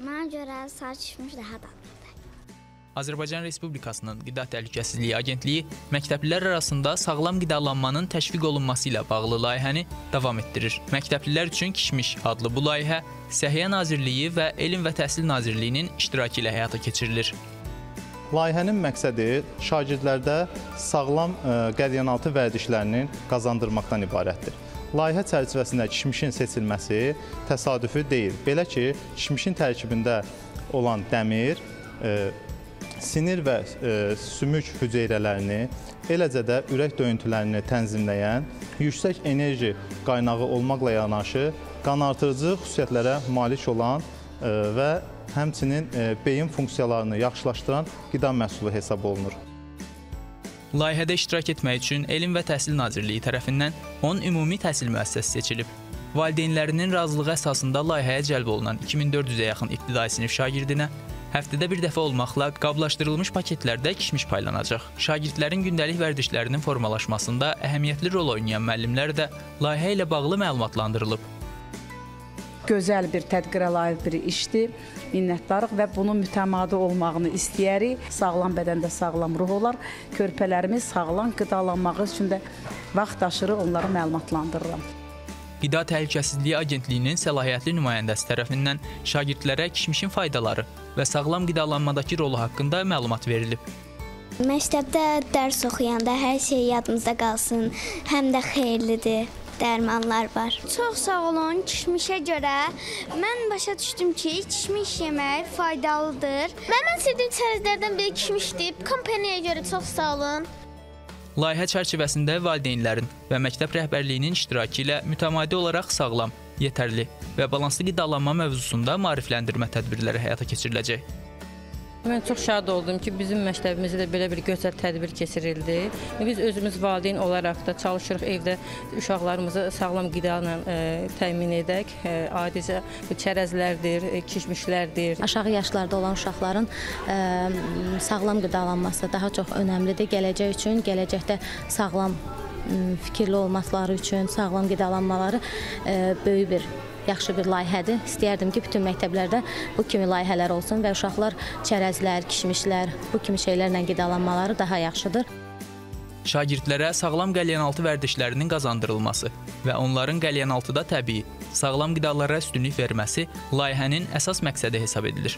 Mənə görə sarı kişmiş daha dadlıdır. Azərbaycan Respublikasının Qida Təhlükəsizliyi Agentliyi məktəblilər arasında sağlam qidalanmanın təşviq olunması ilə bağlı layihəni davam etdirir. Məktəblilər üçün kişmiş adlı bu layihə Səhiyyə Nazirliyi və Elm və Təhsil Nazirliyinin iştirakı ilə həyata keçirilir. Layihənin məqsədi şagirdlərdə sağlam qəlyanaltı vərdişlərinin qazandırmaqdan ibarətdir. Layihə çərçivəsində kişmişin seçilməsi təsadüfi deyil. Belə ki, kişmişin tərkibində olan dəmir, sinir və sümük hüceyrələrini, eləcə də ürək döyüntülərini tənzimləyən, yüksək enerji qaynağı olmaqla yanaşı, qanartırıcı xüsusiyyətlərə malik olan və həmçinin beyin funksiyalarını yaxşılaşdıran qida məhsulu hesab olunur. Layihədə iştirak etmək üçün Elm və Təhsil Nazirliyi tərəfindən 10 ümumi təhsil müəssisəsi seçilib. Valideynlərinin razılığı əsasında layihəyə cəlb olunan 2400-ə yaxın ibtidai sinif şagirdinə həftədə bir dəfə olmaqla qablaşdırılmış paketlərdə kişmiş paylanacaq. Şagirdlərin gündəlik vərdişlərinin formalaşmasında əhəmiyyətli rol oynayan müəllimlər də layihə ilə bağlı məlumatlandırılıb. Gözəl bir tədbirə layiq bir işdir, minnətdarıq və bunun mütəmadi olmağını istəyərik. Sağlam bədəndə sağlam ruh olar. Körpələrimiz sağlam qidalanmağı üçün də vaxt aşırı onları məlumatlandırıram. Qida Təhlükəsizliyi Agentliyinin səlahiyyətli nümayəndəsi tərəfindən şagirdlərə kişmişin faydaları və sağlam qidalanmadakı rolu haqqında məlumat verilib. Məktəbdə dərs oxuyanda hər şey yadımızda qalsın, həm də xeyirlidir. Dərmanlar var. Çox sağ olun, kişmişə görə mən başa düşdüm ki, kişmiş yemək faydalıdır. Mən sevdiyim çərəzlərdən biri kişmişdir. Kompaniyaya görə çox sağ olun. Layihə çərçivəsində valideynlərin və məktəb rəhbərliyinin iştirakı ilə mütəmadi olaraq sağlam, yetərli və balanslı qidalanma mövzusunda maarifləndirmə tədbirləri həyata keçiriləcək. Mən çox şad oldum ki, bizim məktəbimizdə də belə bir gözəl tədbir keçirildi. Biz özümüz valideyn olaraq da çalışırıq evdə uşaqlarımızı sağlam qida ilə təmin edək. Adicə çərəzlərdir, kişmişlərdir. Aşağı yaşlarda olan uşaqların sağlam qidalanması daha çox önəmlidir. Gələcək üçün, gələcəkdə sağlam fikirli olmaları üçün, sağlam qidalanmaları böyük bir yaxşı bir layihədir. İstəyərdim ki, bütün məktəblərdə bu kimi layihələr olsun və uşaqlar çərəzlər, kişmişlər, bu kimi şeylərlə qidalanmaları daha yaxşıdır. Şagirdlərə sağlam qəlyanaltı vərdişlərinin qazandırılması və onların qəlyanaltıda təbii, sağlam qidalara üstünlük verməsi layihənin əsas məqsədi hesab edilir.